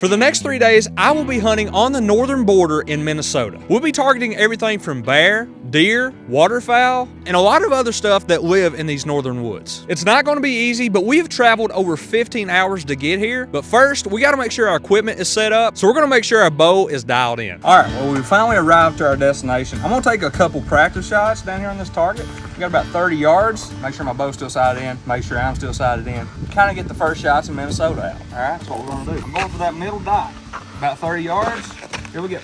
For the next 3 days, I will be hunting on the northern border in Minnesota. We'll be targeting everything from bear, deer, waterfowl, and a lot of other stuff that live in these northern woods. It's not going to be easy, but we have traveled over 15 hours to get here. But first, we got to make sure our equipment is set up, so we're going to make sure our bow is dialed in. All right, well, we finally arrived to our destination. I'm going to take a couple practice shots down here on this target. We got about 30 yards. Make sure my bow's still sighted in. Make sure I'm still sighted in. Kind of get the first shots in Minnesota out. All right, that's what we're going to do. I'm going for that middle dot. About 30 yards. Here we go.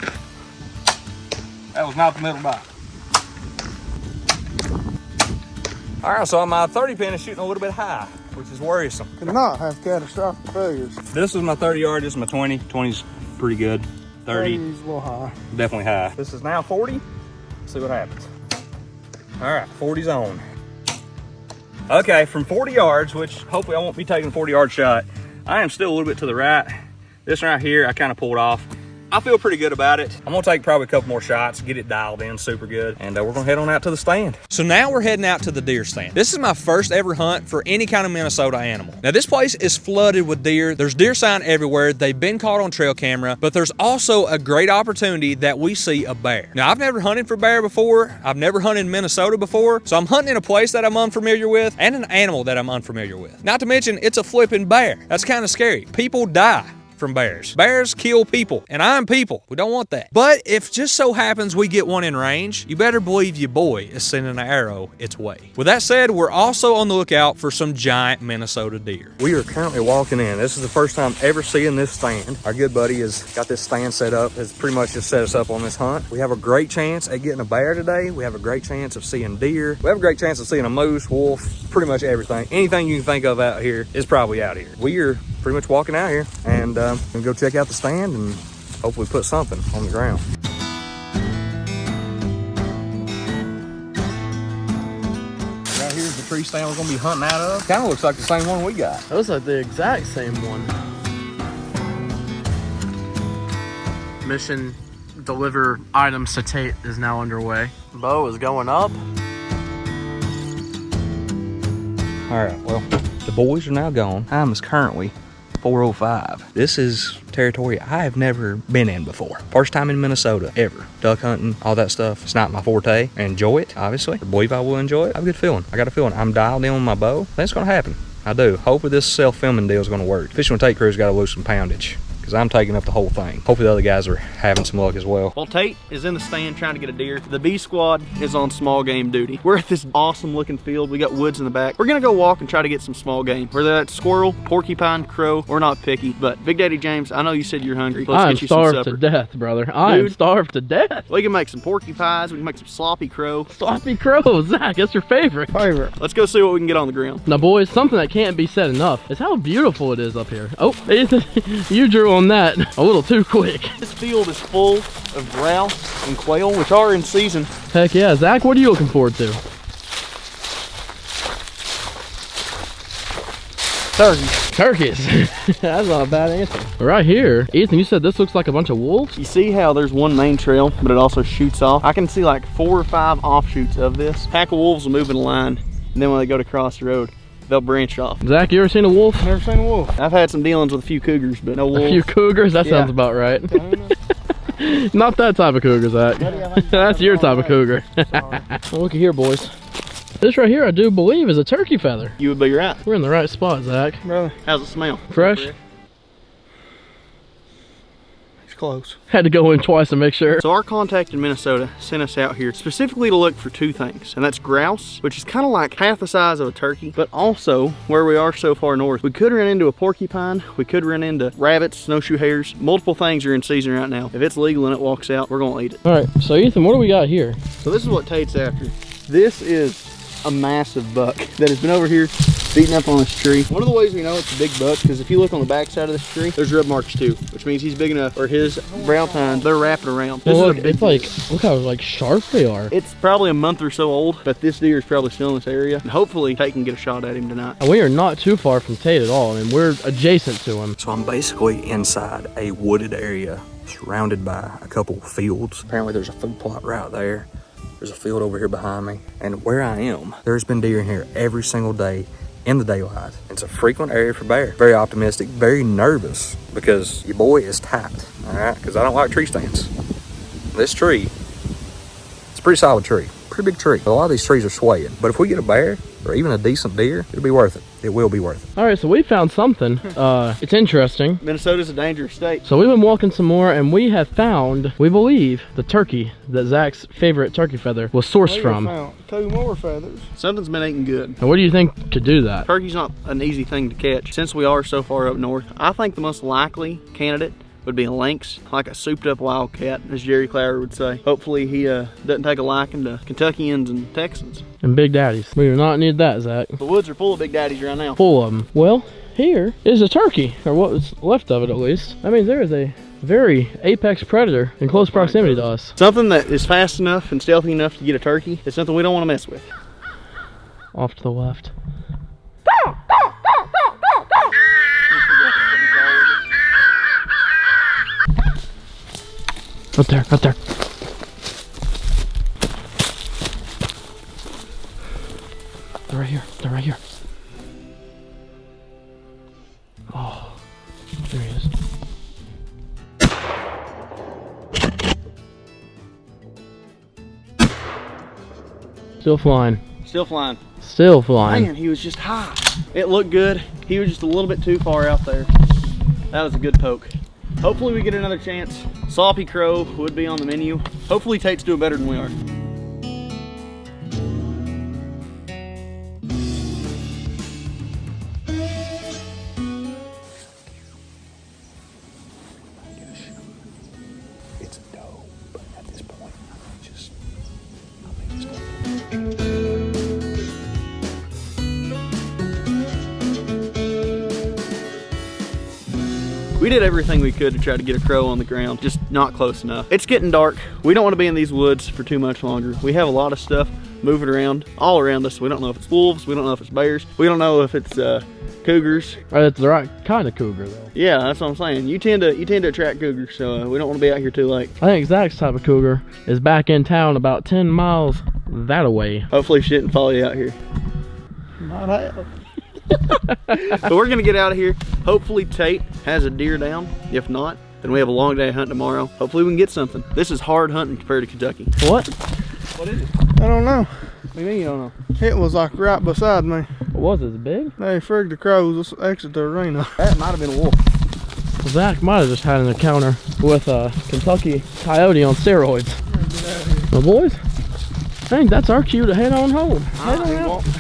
That was not the middle dot. All right, so my 30 pin is shooting a little bit high, which is worrisome. Could not have catastrophic failures. This was my 30 yard, this is my 20. 20's pretty good. 30 is a little high. Definitely high. This is now 40. Let's see what happens. All right, 40's on. Okay, from 40 yards, which hopefully I won't be taking a 40 yard shot, I am still a little bit to the right. This right here, I kind of pulled off. I feel pretty good about it. I'm gonna take probably a couple more shots, get it dialed in super good, and we're gonna head on out to the stand. So now we're heading out to the deer stand. This is my first ever hunt for any kind of Minnesota animal. Now this place is flooded with deer. There's deer sign everywhere. They've been caught on trail camera, but there's also a great opportunity that we see a bear. Now I've never hunted for bear before. I've never hunted in Minnesota before. So I'm hunting in a place that I'm unfamiliar with and an animal that I'm unfamiliar with. Not to mention it's a flipping bear. That's kind of scary. People die from bears. Bears kill people, and I'm people. We don't want that. But if just so happens we get one in range, you better believe your boy is sending an arrow its way. With that said, we're also on the lookout for some giant Minnesota deer. We are currently walking in. This is the first time ever seeing this stand. Our good buddy has got this stand set up. Has pretty much just set us up on this hunt. We have a great chance at getting a bear today. We have a great chance of seeing deer. We have a great chance of seeing a moose, wolf, pretty much everything. Anything you can think of out here is probably out here. We are pretty much walking out here, and gonna go check out the stand and hopefully put something on the ground. Right here's the tree stand we're gonna be hunting out of. Kind of looks like the same one we got. That looks like the exact same one. Mission deliver items to Tate is now underway. Bow is going up. All right, well, the boys are now gone. Time is currently 4:05. This is territory I have never been in before. First time in Minnesota ever. Duck hunting, all that stuff. It's not my forte. I enjoy it, obviously. I believe I will enjoy it. I have a good feeling. I got a feeling. I'm dialed in on my bow. I think it's gonna happen. I do. Hopefully this self-filming deal is gonna work. Fishing with Tate crew's got to lose some poundage, because I'm taking up the whole thing. Hopefully the other guys are having some luck as well. Well, Tate is in the stand trying to get a deer. The B squad is on small game duty. We're at this awesome looking field. We got woods in the back. We're gonna go walk and try to get some small game. Whether that's squirrel, porcupine, crow, we're not picky. But Big Daddy James, I know you said you're hungry. Let's get you some supper. I'm starved to death, brother. I am starved to death. We can make some porcupines. We can make some sloppy crow. Sloppy crow, Zach, that's your favorite. Let's go see what we can get on the ground. Now, boys, something that can't be said enough is how beautiful it is up here. Oh, Ethan, you drew on that a little too quick. This field is full of grouse and quail, which are in season. Heck yeah. Zach, what are you looking forward to? Turkeys. That's not a bad answer. Right here, Ethan, you said this looks like a bunch of wolves? You see how there's one main trail, but it also shoots off? I can see like 4 or 5 offshoots of this. Pack of wolves will move in a line, and then when they go to cross the road, they'll branch off. Zach, you ever seen a wolf? Never seen a wolf. I've had some dealings with a few cougars, but no wolves. A few cougars? That sounds about right. Not that type of cougar, Zach. That's your type of cougar. Well, looky here, boys. This right here, I do believe, is a turkey feather. You would be right. We're in the right spot, Zach. Brother, how's it smell? Fresh? It's close. Had to go in twice to make sure. So our contact in Minnesota sent us out here specifically to look for 2 things, and that's grouse, which is kind of like half the size of a turkey, but also where we are so far north, we could run into a porcupine, we could run into rabbits, snowshoe hares. Multiple things are in season right now. If it's legal and it walks out, we're gonna eat it. All right, so Ethan, what do we got here? So this is what Tate's after. This is a massive buck that has been over here beating up on this tree. One of the ways we know it's a big buck, because if you look on the back side of this tree, there's rub marks too, which means he's big enough, or his brow tines, they're wrapping around. This look, is a big it's like, look how like sharp they are. It's probably a month or so old, but this deer is probably still in this area, and hopefully Tate can get a shot at him tonight. And we are not too far from Tate at all. I mean, we're adjacent to him. So I'm basically inside a wooded area surrounded by a couple fields. Apparently there's a food plot right there. There's a field over here behind me. And where I am, there's been deer in here every single day in the daylight. It's a frequent area for bear. Very optimistic, very nervous because your boy is tapped, all right? Because I don't like tree stands. This tree, it's a pretty solid tree, pretty big tree. A lot of these trees are swaying, but if we get a bear or even a decent deer, it'll be worth it. It will be worth it. All right, so we found something. It's interesting. Minnesota's a dangerous state. So we've been walking some more, and we have found, we believe, the turkey that Zach's favorite turkey feather was sourced from. Found 2 more feathers. Something's been eating good. And what do you think could do that? Turkey's not an easy thing to catch. Since we are so far up north, I think the most likely candidate would be a lynx, like a souped up wildcat, as Jerry Clower would say. Hopefully he doesn't take a liking to Kentuckians and Texans. And big daddies. We do not need that, Zach. The woods are full of big daddies right now. Full of them. Well, here is a turkey, or what was left of it at least. I mean, there is a very apex predator in close proximity to us. Something that is fast enough and stealthy enough to get a turkey. It's something we don't want to mess with. Off to the left. Right there, right there. They're right here, they're right here. Oh, there he is. Still flying. Still flying. Still flying. Man, he was just high. It looked good. He was just a little bit too far out there. That was a good poke. Hopefully we get another chance. Sloppy crow would be on the menu. Hopefully Tate's doing better than we are. It's a doe, but at this point, We did everything we could to try to get a crow on the ground, just not close enough. It's getting dark. We don't want to be in these woods for too much longer. We have a lot of stuff moving around, all around us. We don't know if it's wolves, we don't know if it's bears, we don't know if it's cougars. That's the right kind of cougar though. Yeah, that's what I'm saying. You tend to attract cougars, so we don't want to be out here too late. I think Zach's type of cougar is back in town about 10 miles that away. Hopefully she didn't follow you out here. Might have. So we're gonna get out of here. Hopefully Tate has a deer down. If not, then we have a long day of hunting tomorrow. Hopefully we can get something. This is hard hunting compared to Kentucky. What? What is it? I don't know. What do you mean you don't know? It was like right beside me. What was it? Is it big? They frigged the crows. Let's exit the arena. That might have been a wolf. Zach might have just had an encounter with a Kentucky coyote on steroids. Well, boys, I think that's our cue to head on home.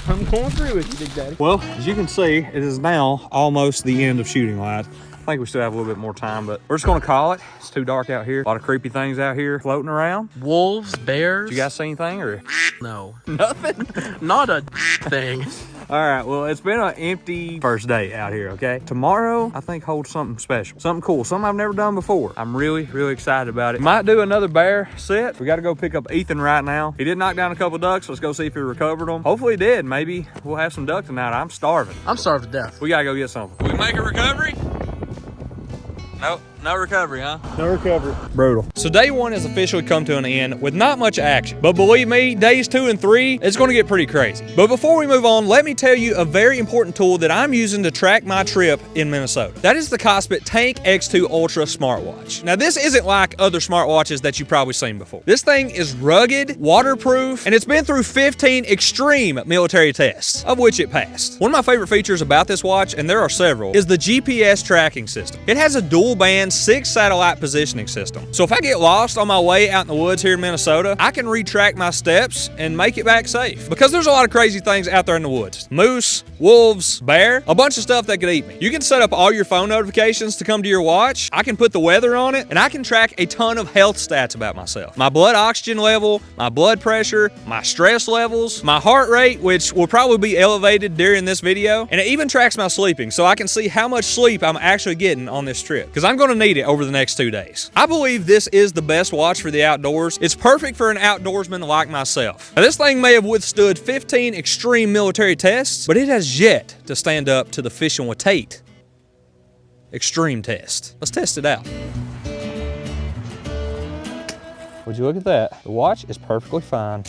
I'm going through with you, Big Daddy. Well, as you can see, it is now almost the end of shooting light. I think we still have a little bit more time, but we're just gonna call it. It's too dark out here. A lot of creepy things out here floating around. Wolves, bears. Did you guys see anything or? No. Nothing? Not a thing. All right, well, it's been an empty first day out here, okay? Tomorrow, I think holds something special, something cool, something I've never done before. I'm really, really excited about it. Might do another bear set. We got to go pick up Ethan right now. He did knock down a couple ducks. Let's go see if he recovered them. Hopefully he did. Maybe we'll have some duck tonight. I'm starving. I'm starved to death. We got to go get something. We make a recovery? Nope. No recovery, huh? No recovery. Brutal. So day one has officially come to an end with not much action. But believe me, days 2 and 3, it's going to get pretty crazy. But before we move on, let me tell you a very important tool that I'm using to track my trip in Minnesota. That is the Kospet Tank X2 Ultra smartwatch. Now this isn't like other smartwatches that you've probably seen before. This thing is rugged, waterproof, and it's been through 15 extreme military tests, of which it passed. One of my favorite features about this watch, and there are several, is the GPS tracking system. It has a dual band 6 satellite positioning system. So if I get lost on my way out in the woods here in Minnesota, I can retrack my steps and make it back safe. Because there's a lot of crazy things out there in the woods. Moose, wolves, bear, a bunch of stuff that could eat me. You can set up all your phone notifications to come to your watch. I can put the weather on it, and I can track a ton of health stats about myself. My blood oxygen level, my blood pressure, my stress levels, my heart rate, which will probably be elevated during this video, and it even tracks my sleeping, so I can see how much sleep I'm actually getting on this trip, because I'm going to need it over the next 2 days. I believe this is the best watch for the outdoors. It's perfect for an outdoorsman like myself. Now, this thing may have withstood 15 extreme military tests, but it has yet to stand up to the Fishing with Tate extreme test. Let's test it out. Would you look at that? The watch is perfectly fine.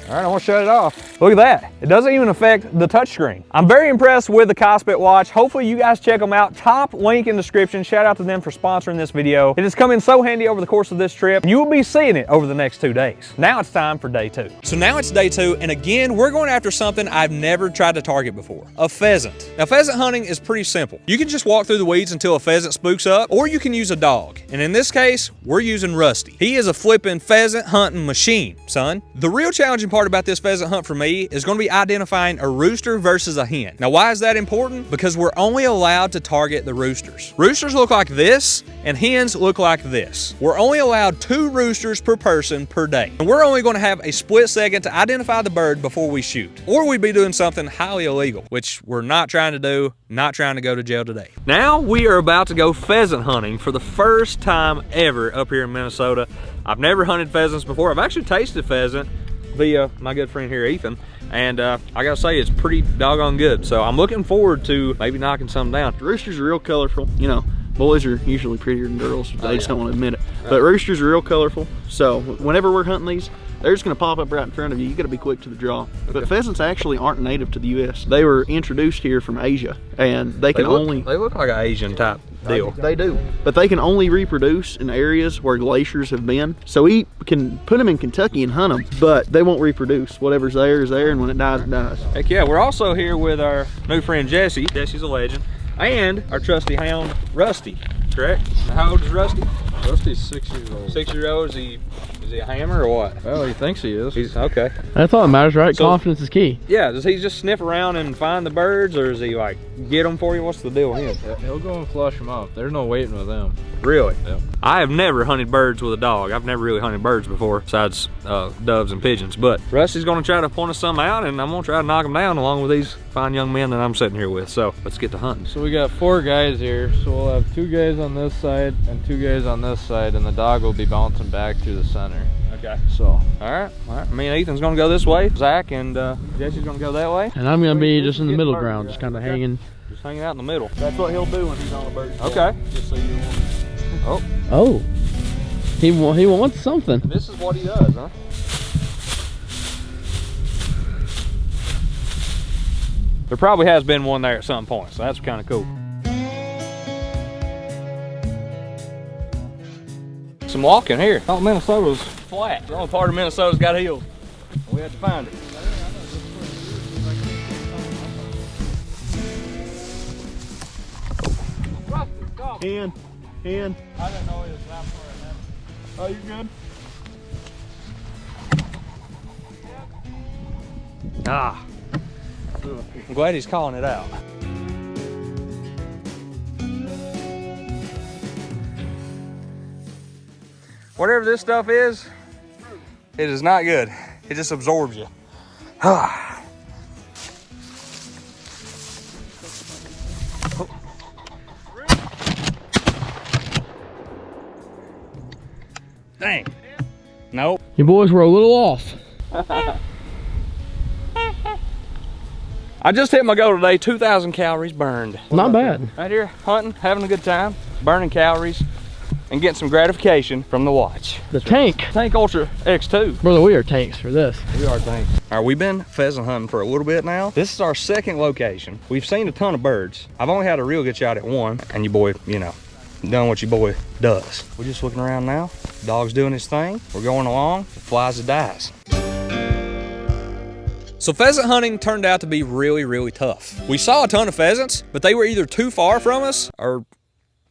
All right, I want to shut it off. Look at that. It doesn't even affect the touchscreen. I'm very impressed with the Kospet watch. Hopefully you guys check them out. Top link in the description. Shout out to them for sponsoring this video. It has come in so handy over the course of this trip. You will be seeing it over the next 2 days. Now it's time for day 2. So now it's day 2, and again, we're going after something I've never tried to target before, a pheasant. Now, pheasant hunting is pretty simple. You can just walk through the weeds until a pheasant spooks up, or you can use a dog. And in this case, we're using Rusty. He is a flipping pheasant hunting machine, son. The real challenging part about this pheasant hunt for me is going to be identifying a rooster versus a hen. Now, why is that important? Because we're only allowed to target the roosters. Roosters look like this, and hens look like this. We're only allowed 2 roosters per person per day. And we're only going to have a split second to identify the bird before we shoot. Or we'd be doing something highly illegal, which we're not trying to do, not trying to go to jail today. Now we are about to go pheasant hunting for the first time ever up here in Minnesota. I've never hunted pheasants before. I've actually tasted pheasant via my good friend here, Ethan. And I gotta say, it's pretty doggone good. So I'm looking forward to maybe knocking some down. Roosters are real colorful. You know, boys are usually prettier than girls. They just don't want to admit it. But roosters are real colorful. So whenever we're hunting these, they're just gonna pop up right in front of you. You gotta be quick to the draw. But pheasants actually aren't native to the US. They were introduced here from Asia, and they look like an Asian type deal. They do. But they can only reproduce in areas where glaciers have been. So we can put them in Kentucky and hunt them, but they won't reproduce. Whatever's there is there, and when it dies, it dies. Heck yeah, we're also here with our new friend Jesse. Jesse's a legend. And our trusty hound, Rusty, correct? How old is Rusty? Rusty's 6 years old. 6 years old, is he a hammer or what? Well, he thinks he is. He's okay. That's all that matters, right? So, confidence is key. Yeah, does he just sniff around and find the birds, or does he like get them for you? What's the deal with him? Yeah, he'll go and flush them out. There's no waiting with them. Really? Yep. I have never hunted birds with a dog. I've never really hunted birds before, besides doves and pigeons. But Rusty's gonna try to point us some out, and I'm gonna try to knock them down along with these fine young men that I'm sitting here with. So let's get to hunting. So we got 4 guys here. So we'll have 2 guys on this side and 2 guys on this side, and the dog will be bouncing back through the center. Okay. So, all right. Me and Ethan's gonna go this way. Zach and Jesse's gonna go that way. And I'm gonna be just in the middle ground, just kind of hanging. Just hanging out in the middle. That's what he'll do when he's on a bird. Okay. Just so you know. Oh, he wants something. This is what he does, huh? There probably has been one there at some point, so that's kind of cool. Some walking here. Oh, Minnesota's flat. The only part of Minnesota's got hills. We had to find it. Hen. I didn't know he was that far ahead. Oh, you good? Ah. I'm glad he's calling it out. Whatever this stuff is, it is not good. It just absorbs you. Dang. Nope. You boys were a little off. I just hit my goal today, 2,000 calories burned. Not bad. Right here, hunting, having a good time, burning calories, and getting some gratification from the watch. The tank. Tank Ultra X2. Brother, we are tanks for this. We are tanks. All right, we've been pheasant hunting for a little bit now. This is our 2nd location. We've seen a ton of birds. I've only had a real good shot at one, and your boy, you know, done what your boy does. We're just looking around now. Dog's doing his thing. We're going along. If it flies, it dies. So pheasant hunting turned out to be really, really tough. We saw a ton of pheasants, but they were either too far from us or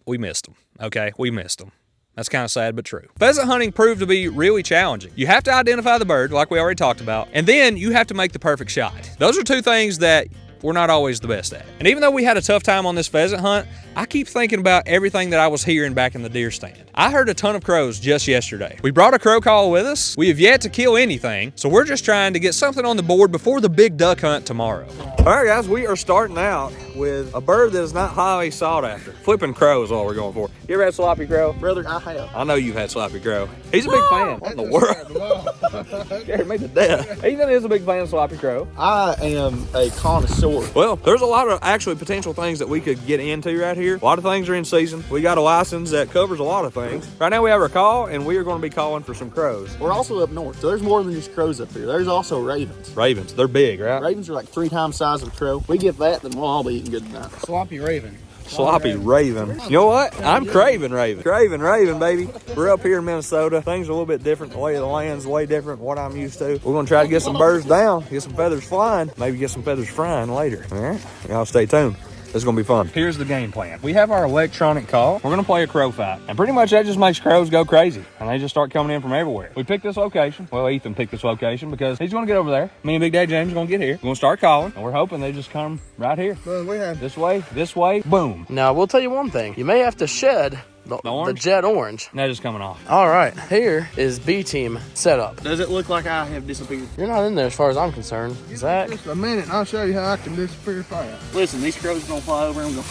we missed them. Okay, we missed them. That's kind of sad, but true. Pheasant hunting proved to be really challenging. You have to identify the bird, like we already talked about, and then you have to make the perfect shot. Those are 2 things that we're not always the best at. And even though we had a tough time on this pheasant hunt, I keep thinking about everything that I was hearing back in the deer stand. I heard a ton of crows just yesterday. We brought a crow call with us. We have yet to kill anything, so we're just trying to get something on the board before the big duck hunt tomorrow. All right, guys, we are starting out with a bird that is not highly sought after. Flipping crow is all we're going for. You ever had sloppy crow? Brother, I have. I know you've had sloppy crow. He's a big fan. What in the world? Scared me to death. Ethan is a big fan of sloppy crow. I am a connoisseur. Well, there's a lot of actually potential things that we could get into right here. A lot of things are in season. We got a license that covers a lot of things. Right now we have our call, and we are going to be calling for some crows. We're also up north, so there's more than just crows up here. There's also ravens. Ravens, they're big, right? Ravens are like 3 times the size of a crow. We get that, then we'll all be eating good tonight. Sloppy raven. Sloppy raven. You know what? I'm craving raven. Craving raven, baby. We're up here in Minnesota. Things are a little bit different. The way of the land's way different than what I'm used to. We're going to try to get some birds down, get some feathers flying, maybe get some feathers frying later. All right? Y'all stay tuned. It's going to be fun. Here's the game plan. We have our electronic call. We're going to play a crow fight. And pretty much that just makes crows go crazy. And they just start coming in from everywhere. We picked this location. Well, Ethan picked this location because he's going to get over there. Me and Big Dad James are going to get here. We're going to start calling. And we're hoping they just come right here. Well, we had This way, boom. Now, we'll tell you one thing. You may have to shed the orange? jet orange. That is coming off. All right, here is B team setup. Does it look like I have disappeared? You're not in there as far as I'm concerned. Zach, just a minute and I'll show you how I can disappear fast. Listen, these crows gonna fly over and go.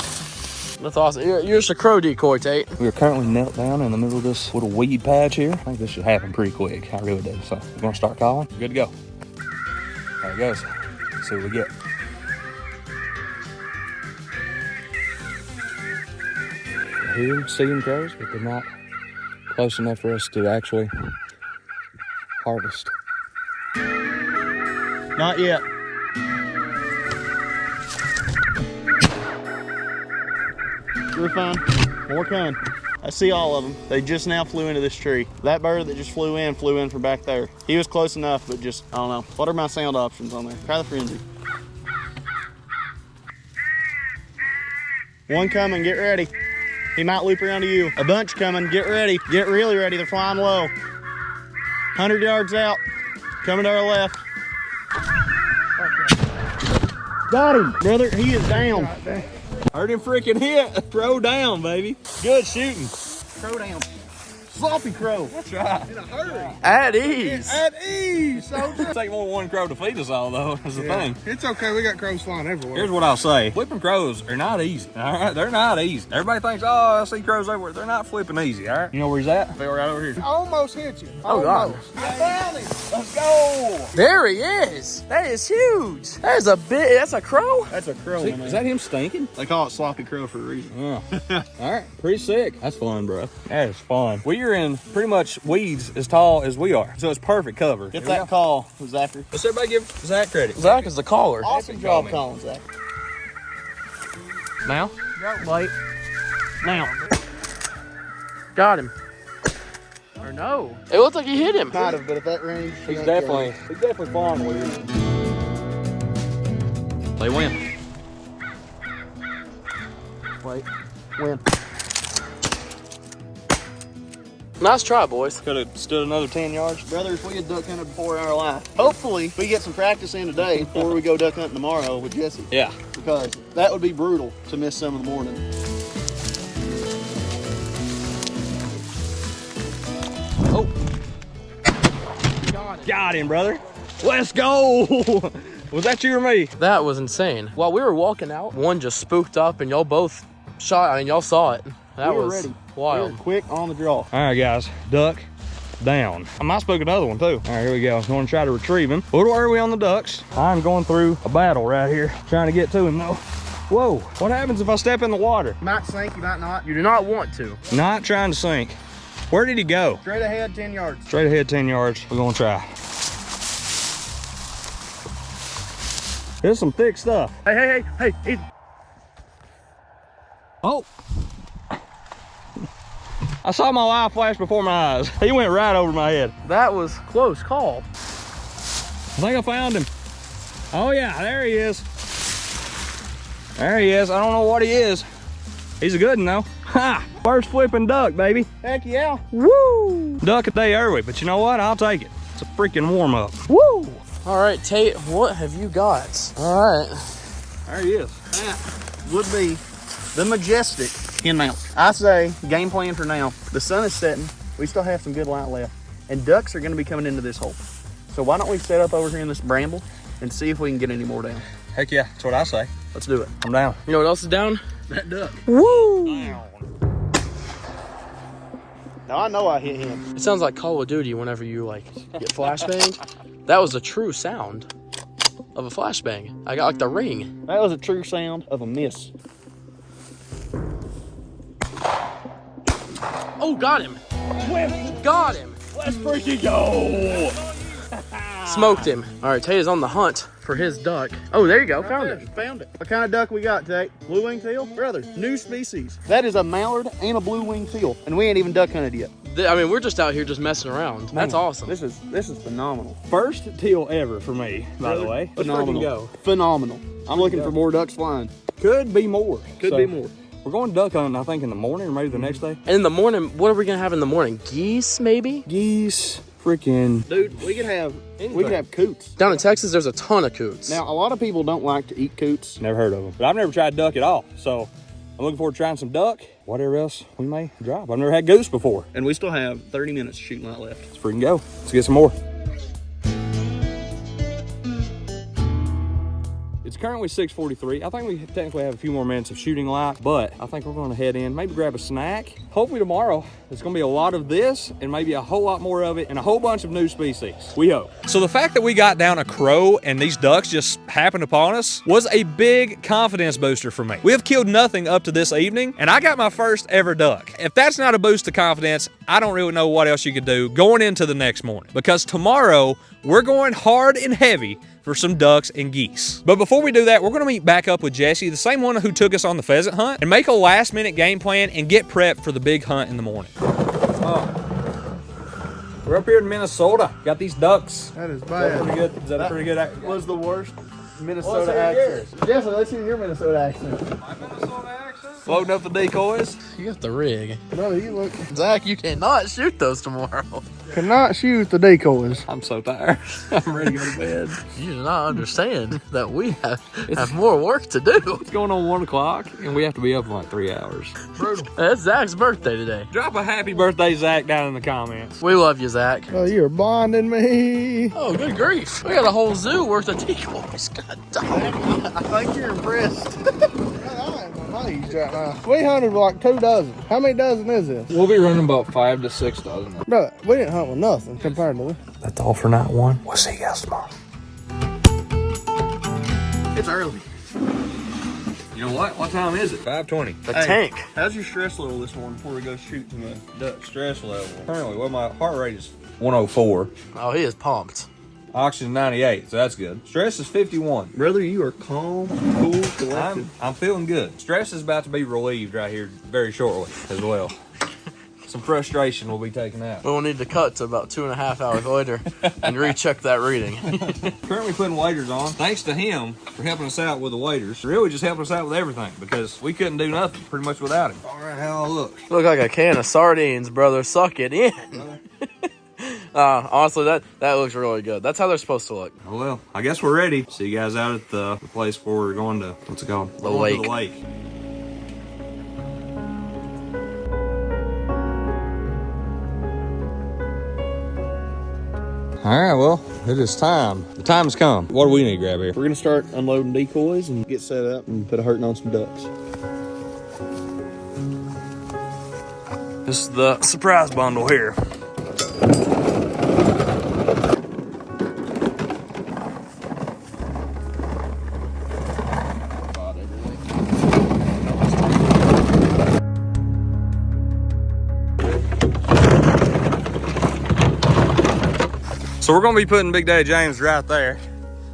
that's awesome. You're just a crow decoy, Tate. We are currently knelt down in the middle of this little weed patch here. I think this should happen pretty quick. I really do. So we're going to start calling. Good to go. There it goes. Let's see what we get. I hear seeing crows, but they're not close enough for us to actually harvest. Not yet. You're fine. More coming. I see all of them. They just now flew into this tree. That bird that just flew in from back there. He was close enough, but just, I don't know. What are my sound options on there? Try the frenzy. One coming, get ready. He might loop around to you. A bunch coming, get ready. Get really ready, they're flying low. 100 yards out, coming to our left. Got him, brother, he is down. Heard him freaking hit. Crow down, baby. Good shooting. Crow down. Sloppy crow. That's right. In a hurry. At ease. At ease, soldier. It'll take more than one crow to feed us all, though. That's the thing. It's okay, we got crows flying everywhere. Here's what I'll say. Flipping crows are not easy, all right? They're not easy. Everybody thinks, oh, I see crows everywhere. They're not flipping easy, all right? You know where he's at? They're right over here. I almost hit you. Oh, God. Almost. I found him. Let's go. There he is. That is huge. That is a bit. That's a crow. That's a crow, See, man. is that him stinking? They call it sloppy crow for a reason. Yeah. All right, pretty sick. That's fun, bro. That is fun. We are in pretty much weeds as tall as we are, so it's perfect cover. If that call was after. Let's everybody give Zach credit. Zach is the caller. Awesome job calling, Zach. Now? Wait. Now. Got him. Or no. It looked like he hit him. Might have, but at that range. He's definitely flying with you. They win. Wait. Win. Nice try, boys. Could have stood another 10 yards. Brother, if we had duck hunted before in our life, hopefully we get some practice in today before we go duck hunting tomorrow with Jesse. Yeah. Because that would be brutal to miss some of the morning. Oh. Got him, brother. Let's go. Was that you or me? That was insane. While we were walking out, one just spooked up and y'all both shot. I mean, y'all saw it. That We were was ready. wild. We were quick on the draw. All right, guys. Duck down. I might spook another one, too. All right, here we go. I'm going to try to retrieve him. What are we on the ducks? I'm going through a battle right here, trying to get to him, though. Whoa. What happens if I step in the water? You might sink, you might not. You do not want to. Not trying to sink. Where did he go? Straight ahead, 10 yards. Straight ahead 10 yards. We're going to try. This is some thick stuff. Hey. Oh. I saw my eye flash before my eyes. He went right over my head. That was close call. I think I found him. Oh yeah, there he is. There he is. I don't know what he is. He's a good one though. Ha! First flipping duck, baby. Heck yeah. Woo! Duck at day early, but you know what? I'll take it. It's a freaking warm up. Woo! All right, Tate, what have you got? All right. There he is. That would be the majestic hen mount. I say game plan for now. The sun is setting. We still have some good light left. And ducks are going to be coming into this hole. So why don't we set up over here in this bramble and see if we can get any more down. Heck yeah, that's what I say. Let's do it. I'm down. You know what else is down? That duck. Woo! Now I know I hit him. It sounds like Call of Duty whenever you like get flashbanged. That was a true sound of a flashbang. I got like the ring. That was a true sound of a miss. Oh, got him. Got him. Let's freaking go. Smoked him. All right, Tate is on the hunt for his duck. Oh, there you go. Found it. Found it. What kind of duck we got, Tate? Blue wing teal? Brother, new species. That is a mallard and a blue wing teal. And we ain't even duck hunted yet. I mean, we're just out here just messing around. That's awesome. This is phenomenal. First teal ever for me, by the way. Let's Phenomenal. freaking go. Phenomenal. I'm looking for more ducks flying. Could be more. Could be more. We're going duck hunting, I think, in the morning or maybe the next day. And in the morning, what are we gonna have in the morning? Geese, maybe? Geese, freaking. Dude, we could have coots. Down in Texas, there's a ton of coots. Now, a lot of people don't like to eat coots. Never heard of them. But I've never tried duck at all. So I'm looking forward to trying some duck. Whatever else we may drop. I've never had goose before. And we still have 30 minutes of shooting light left. Let's freaking go. Let's get some more. It's currently 6:43. I think we technically have a few more minutes of shooting light, but I think we're going to head in, maybe grab a snack. Hopefully tomorrow, there's going to be a lot of this and maybe a whole lot more of it and a whole bunch of new species. We hope. So the fact that we got down a crow and these ducks just happened upon us was a big confidence booster for me. We have killed nothing up to this evening, and I got my first ever duck. If that's not a boost to confidence, I don't really know what else you could do going into the next morning, because tomorrow we're going hard and heavy for some ducks and geese. But before we do that, we're gonna meet back up with Jesse, the same one who took us on the pheasant hunt, and make a last minute game plan and get prepped for the big hunt in the morning. We're up here in Minnesota. Got these ducks. That is Is that bad. pretty good? Is that a pretty good? Was the worst Minnesota accent. Jesse, let's hear your Minnesota accent. My Minnesota accent? Loading up the decoys. You got the rig. No, you look. Zach, you cannot shoot those tomorrow. Cannot shoot the decoys. I'm so tired. I'm ready to go to bed. You do not understand that we have more work to do. It's going on 1 o'clock, and we have to be up in like 3 hours. It's Zach's birthday today. Drop a happy birthday, Zach, down in the comments. We love you, Zach. Oh, you're blinding me. Oh, good grief. We got a whole zoo worth of decoys. God damn. I think you're impressed. I'm amazed right now. We hunted like 2 dozen. How many dozen is this? We'll be running about 5 to 6 dozen. Bro, we didn't hunt with nothing compared to this. That's all for night one. We'll see you guys tomorrow. It's early. You know what? What time is it? 5:20. The tank. How's your stress level this morning before we go shoot some duck? Stress level. Currently, well, my heart rate is 104. Oh, he is pumped. Oxygen 98, so that's good. Stress is 51. Brother, you are calm, cool, collected. I'm feeling good. Stress is about to be relieved right here very shortly as well. Some frustration will be taken out. We'll need to cut to about 2.5 hours later and recheck that reading. Currently putting waders on. Thanks to him for helping us out with the waders. Really just helping us out with everything, because we couldn't do nothing pretty much without him. All right, how I look? Look like a can of sardines, brother. Suck it in. Honestly, that looks really good. That's how they're supposed to look. Oh, well, I guess we're ready. See you guys out at the place where we're going to, what's it called? The We're going lake. to the lake. All right, well, it is time. The time has come. What do we need to grab here? We're gonna start unloading decoys and get set up and put a hurting on some ducks. This is the surprise bundle here. So we're gonna be putting Big Daddy James right there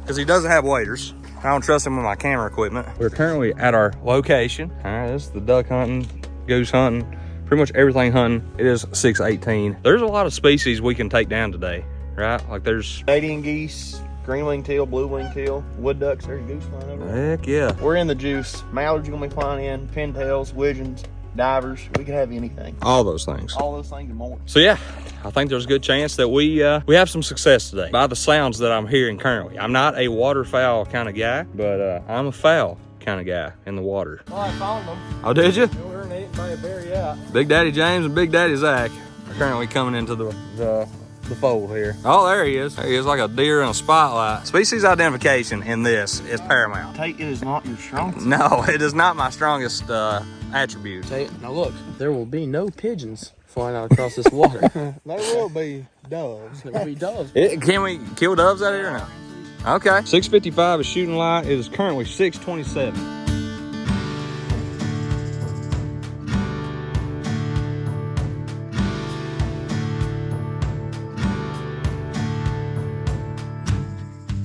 because he doesn't have waders. I don't trust him with my camera equipment. We're currently at our location. All right, this is the duck hunting, goose hunting, pretty much everything hunting. It is 6:18. There's a lot of species we can take down today, right? Like there's Canadian geese, green wing teal, blue wing teal, wood ducks, there's a goose flying over there. heck yeah. We're in the juice. Mallards are gonna be flying in, pintails, widgeons, divers. We can have anything. All those things. All those things and more. So yeah, I think there's a good chance that we have some success today by the sounds that I'm hearing currently. I'm not a waterfowl kind of guy, but I'm a fowl kind of guy in the water. Oh, I found them. Oh, did you? They were eaten by a bear, yeah. Big Daddy James and Big Daddy Zach are currently coming into the the fold here. Oh, there he is. There he is, like a deer in a spotlight. Species identification in this is paramount. Tate, it is not your strongest. No, it is not my strongest attribute. Tate, now look, there will be no pigeons flying out across this water. There will be doves. There will be doves. Can we kill doves out here or no? Okay. 655 is shooting light. It is currently 627.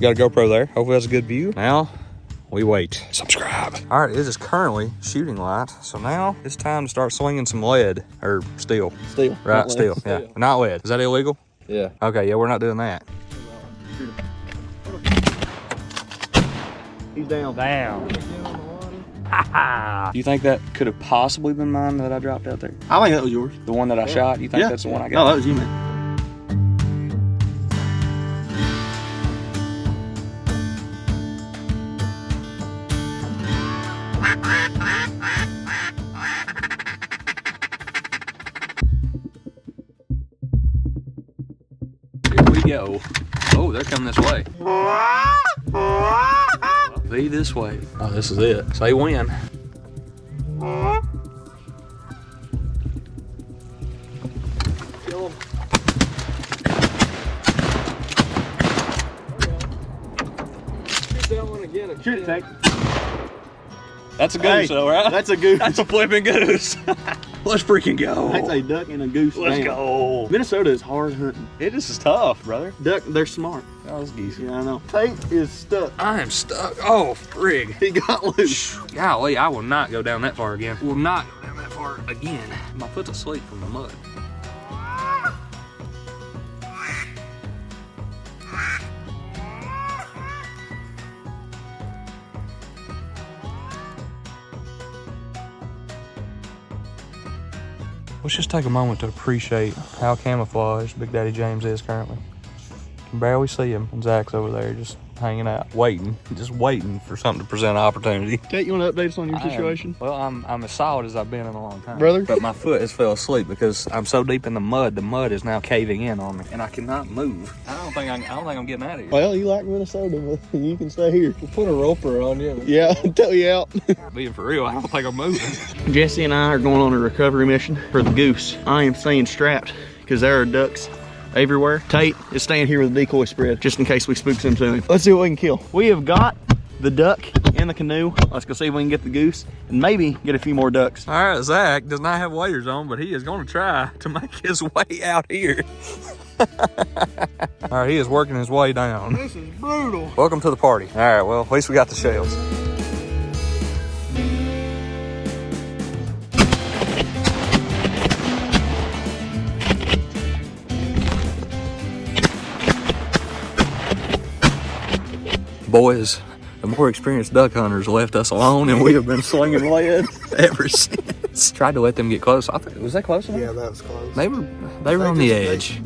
Got a GoPro there. Hopefully that's a good view. Now we wait. Subscribe. All right, it is currently shooting light. So now it's time to start swinging some lead or steel. Steel. Right, steel. Yeah, not lead. Is that illegal? Yeah. Okay, yeah, we're not doing that. He's down. Down. Do you think that could have possibly been mine that I dropped out there? I think that was yours. The one that I shot? You think that's the one I got? No, that was you, man. Here we go. Oh, they're coming this way. Be this way. Oh, this is it. Say when. Kill him. Shoot that one again. Shoot it, Tate. That's a goose, though, right? That's a goose. That's a flipping goose. Let's freaking go. That's a duck and a goose. Let's go. Minnesota is hard hunting. It is tough, brother. Duck, they're smart. Oh, those geese. Yeah, I know. Tate is stuck. I am stuck. Oh, frig. He got loose. Golly, I will not go down that far again. Will not go down that far again. My foot's asleep from the mud. Let's just take a moment to appreciate how camouflaged Big Daddy James is currently. You can barely see him, and Zach's over there just hanging out, waiting for something to present an opportunity. Tate, you want to update us on your situation? Well, I'm as solid as I've been in a long time. Brother? But my foot has fell asleep because I'm so deep in the mud is now caving in on me, and I cannot move. I don't think I'm getting out of here. Well, you like Minnesota, but you can stay here. We'll put a roper on you. Yeah, until you out. Being for real, I don't think I'm moving. Jesse and I are going on a recovery mission for the goose. I am staying strapped because there are ducks everywhere. Tate is staying here with the decoy spread just in case we spook some to him. Let's see what we can kill. We have got the duck in the canoe. Let's go see if we can get the goose and maybe get a few more ducks. All right, Zach does not have waders on, but he is going to try to make his way out here. All right, he is working his way down. This is brutal. Welcome to the party. All right, well, at least we got the shells. Boys, the more experienced duck hunters left us alone, and we have been slinging lead ever since. Tried to let them get close. I think, was that close enough? Yeah, that was close. They were on the edge.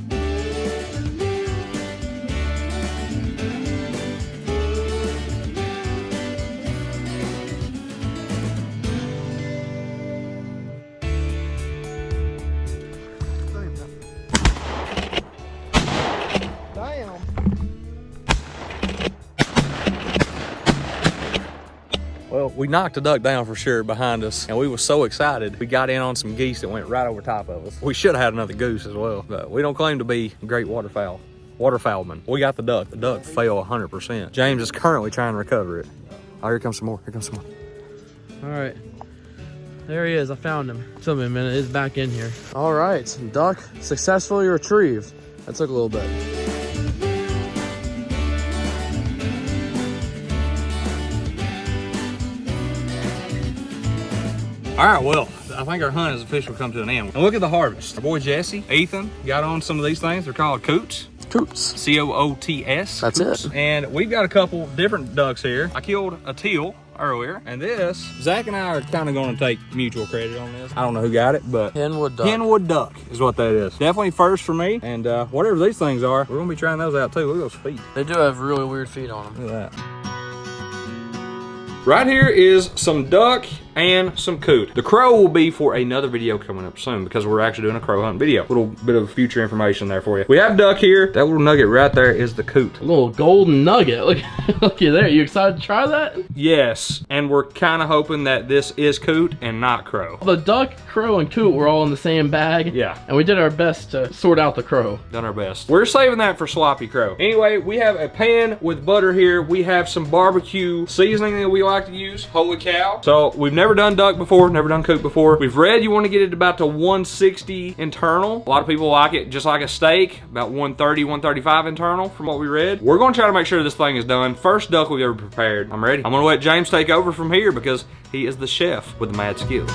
Damn. Well, we knocked a duck down for sure behind us, and we were so excited. We got in on some geese that went right over top of us. We should have had another goose as well, but we don't claim to be great waterfowlmen. We got the duck. The duck fell 100%. James is currently trying to recover it. Oh, here comes some more. Here comes some more. All right. There he is. I found him. Took me a minute. It's back in here. All right. Duck successfully retrieved. That took a little bit. All right, well, I think our hunt has officially come to an end. And look at the harvest. Our boy Jesse, Ethan, got on some of these things. They're called coots. Coots. C-O-O-T-S. That's coots. it. And we've got a couple different ducks here. I killed a teal earlier, and this, Zach and I are kind of going to take mutual credit on this. I don't know who got it, but Henwood duck. Henwood duck is what that is. Definitely first for me, and whatever these things are, we're going to be trying those out too. Look at those feet. They do have really weird feet on them. Look at that. Right here is some duck and some coot. The crow will be for another video coming up soon because we're actually doing a crow hunt video. Little bit of future information there for you. We have duck here. That little nugget right there is the coot. A little golden nugget. Look, look you there. You excited to try that? Yes, and we're kind of hoping that this is coot and not crow. The duck, crow, and coot were all in the same bag. Yeah. And we did our best to sort out the crow. Done our best. We're saving that for sloppy crow. Anyway, we have a pan with butter here. We have some barbecue seasoning that we like to use. Holy cow. So we've never done duck before, never done coot before. We've read you want to get it about to 160 internal. A lot of people like it just like a steak, about 130, 135 internal from what we read. We're going to try to make sure this thing is done. First duck we've ever prepared. I'm ready. I'm going to let James take over from here because he is the chef with the mad skills.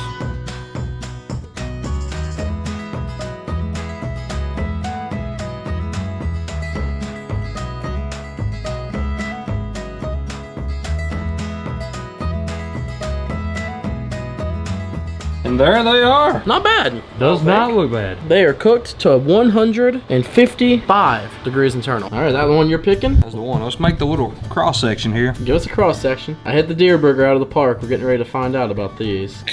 And there they are. Not bad. Does not look bad. They are cooked to 155 degrees internal. All right, that the one you're picking? That's the one. Let's make the little cross section here. Give us a cross section. I hit the deer burger out of the park. We're getting ready to find out about these.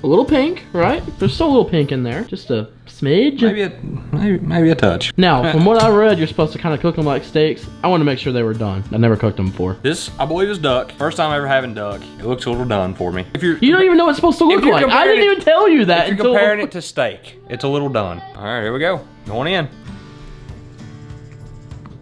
A little pink, right? There's still a little pink in there. Just a smidge. Maybe a touch. Now, from what I read, you're supposed to kind of cook them like steaks. I want to make sure they were done. I never cooked them before. This, I believe, is duck. First time ever having duck. It looks a little done for me. If You don't even know what it's supposed to look like. I didn't even tell you that. If you're comparing it to steak, it's a little done. All right, here we go. Going in.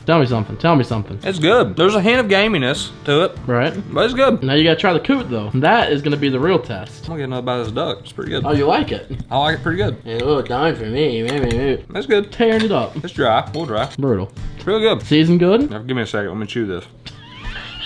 Tell me something. Tell me something. It's good. There's a hint of gaminess to it, Right? but it's good. Now you gotta try the coot though. That is gonna be the real test. I'm gonna get another bite of this duck. It's pretty good. Oh, you like it? I like it pretty good. It will done for me. That's good. Tearing it up. It's dry. A little dry. Brutal. It's really good. Season good? Now, give me a second. Let me chew this.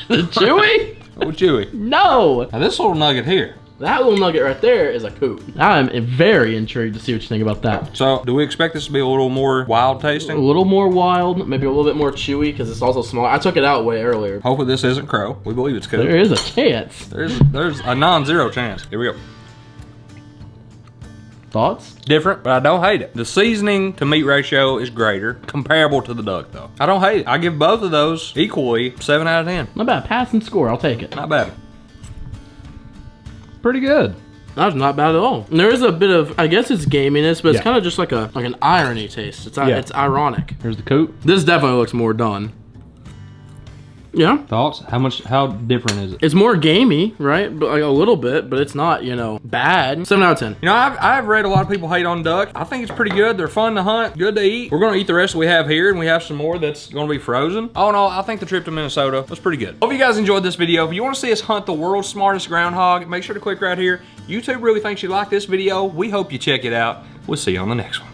Chewy? A little chewy. No! Now this little nugget here. That little nugget right there is a coot. I'm very intrigued to see what you think about that. So, do we expect this to be a little more wild A tasting? little more wild, maybe a little bit more chewy because it's also small. I took it out way earlier. Hopefully this isn't crow. We believe it's coot. There is a chance. There's a non-zero chance. Here we go. Thoughts? Different, but I don't hate it. The seasoning to meat ratio is greater, comparable to the duck though. I don't hate it. I give both of those equally 7 out of 10. Not bad. Pass and score. I'll take it. Not bad. Pretty good. That's not bad at all. There is a bit of, I guess it's gaminess, but it's kind of just like an irony taste. It's ironic. Here's the coot. This definitely looks more done. Yeah. Thoughts? How different is it? It's more gamey, right? But like a little bit, but it's not, you know, bad. 7 out of 10. You know, I've read a lot of people hate on duck. I think it's pretty good. They're fun to hunt, good to eat. We're gonna eat the rest we have here, and we have some more that's gonna be frozen. All in all, I think the trip to Minnesota was pretty good. Hope you guys enjoyed this video. If you wanna see us hunt the world's smartest groundhog, make sure to click right here. YouTube really thinks you like this video. We hope you check it out. We'll see you on the next one.